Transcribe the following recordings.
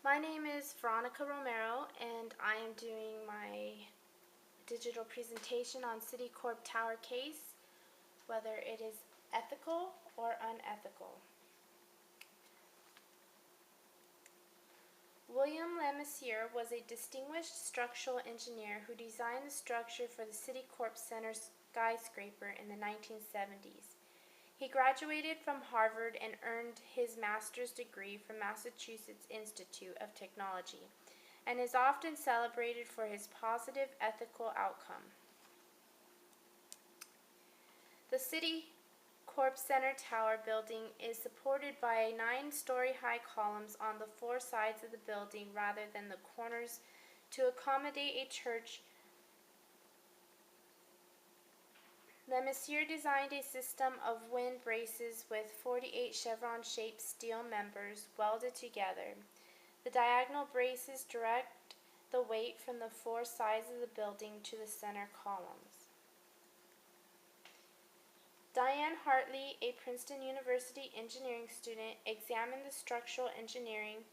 My name is Veronica Romero, and I am doing my digital presentation on Citicorp Tower case, whether it is ethical or unethical. William Lemessier was a distinguished structural engineer who designed the structure for the Citicorp Center skyscraper in the 1970s. He graduated from Harvard and earned his master's degree from Massachusetts Institute of Technology, and is often celebrated for his positive ethical outcome. The Citicorp Center Tower building is supported by 9-story high columns on the 4 sides of the building rather than the corners to accommodate a church. Lemessier designed a system of wind braces with 48 chevron-shaped steel members welded together. The diagonal braces direct the weight from the 4 sides of the building to the center columns. Diane Hartley, a Princeton University engineering student, examined the structural engineering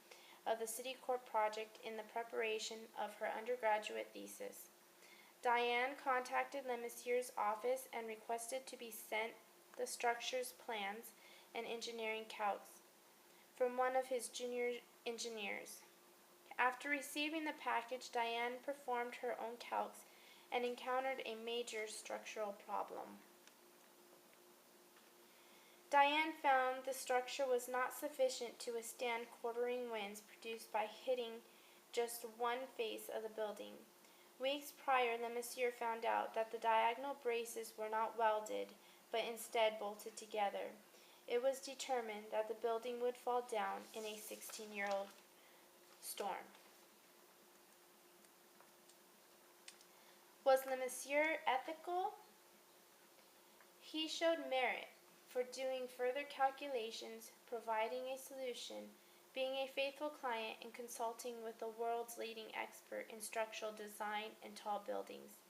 of the Citicorp project in the preparation of her undergraduate thesis. Diane contacted Lemessier's office and requested to be sent the structure's plans and engineering calcs from one of his junior engineers. After receiving the package, Diane performed her own calcs and encountered a major structural problem. Diane found the structure was not sufficient to withstand quartering winds produced by hitting just one face of the building. Weeks prior, Lemessier found out that the diagonal braces were not welded, but instead bolted together. It was determined that the building would fall down in a 16-year-old storm. Was Lemessier ethical? He showed merit for doing further calculations, providing a solution, being a faithful client, and consulting with the world's leading expert in structural design and tall buildings.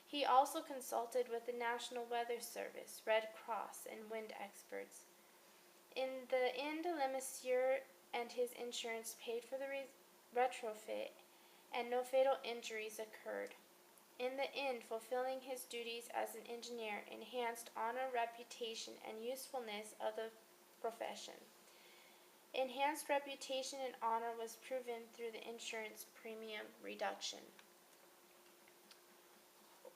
He also consulted with the National Weather Service, Red Cross, and wind experts. In the end, Lemessier and his insurance paid for the retrofit, and no fatal injuries occurred. In the end, fulfilling his duties as an engineer enhanced honor, reputation, and usefulness of the profession. Enhanced reputation and honor was proven through the insurance premium reduction.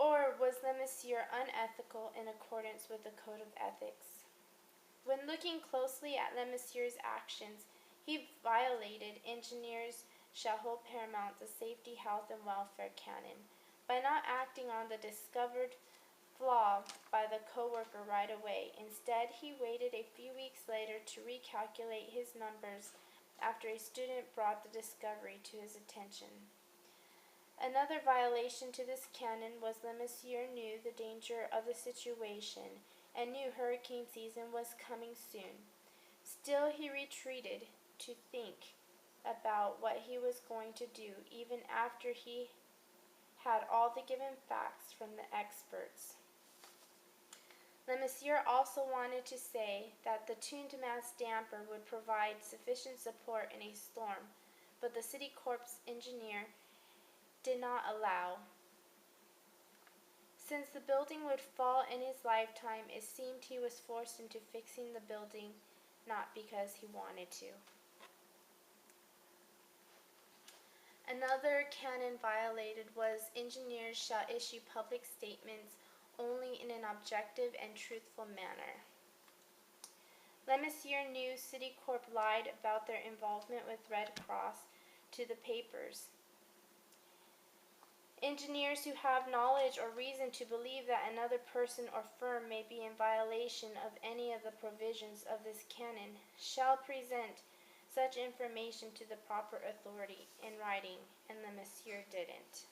Or was Lemessier unethical in accordance with the Code of Ethics? When looking closely at Lemessier's actions, he violated engineers shall hold paramount the safety, health, and welfare canon by not acting on the discovered flaw by the coworker right away. Instead, he waited a few weeks later to recalculate his numbers after a student brought the discovery to his attention. Another violation to this canon was Lemessier knew the danger of the situation and knew hurricane season was coming soon. Still, he retreated to think about what he was going to do even after he had all the given facts from the experts. Lemessier also wanted to say that the tuned mass damper would provide sufficient support in a storm, but the Citicorp's engineer did not allow. Since the building would fall in his lifetime, it seemed he was forced into fixing the building, not because he wanted to. Another canon violated was engineers shall issue public statements only in an objective and truthful manner. Lemessier knew Citicorp lied about their involvement with Red Cross to the papers. Engineers who have knowledge or reason to believe that another person or firm may be in violation of any of the provisions of this canon shall present such information to the proper authority in writing, and Lemessier didn't.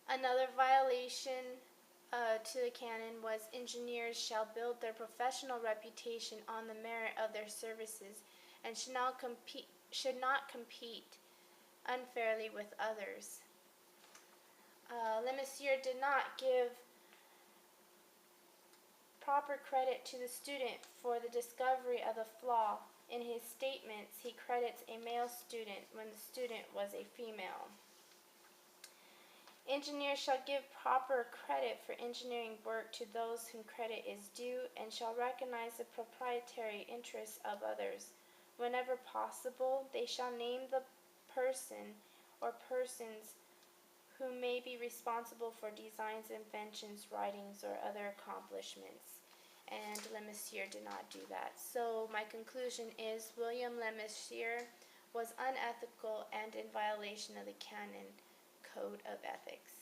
Another violation to the canon was engineers shall build their professional reputation on the merit of their services and should not compete unfairly with others. Lemessier did not give proper credit to the student for the discovery of the flaw In his statements, he credits a male student when the student was a female. Engineers shall give proper credit for engineering work to those whom credit is due, and shall recognize the proprietary interests of others. Whenever possible, they shall name the person or persons who may be responsible for designs, inventions, writings, or other accomplishments. And Lemessier did not do that. So my conclusion is William Lemessier was unethical and in violation of the canon code of ethics.